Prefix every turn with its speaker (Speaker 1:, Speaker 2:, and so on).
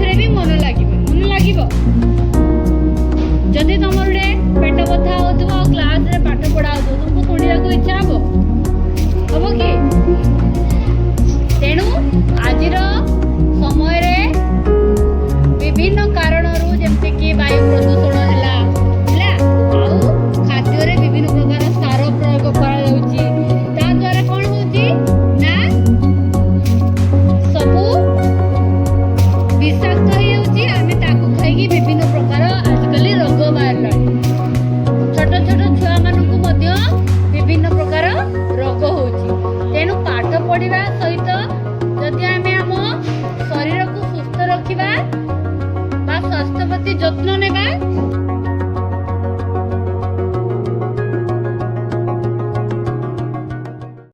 Speaker 1: कोउथरे भी मन लागिबो जदि तुम गोटे पेट बथा होथबो क्लास रे पाठ पढ़ा होथबो तुमको पढ़िया को इच्छा हबो कि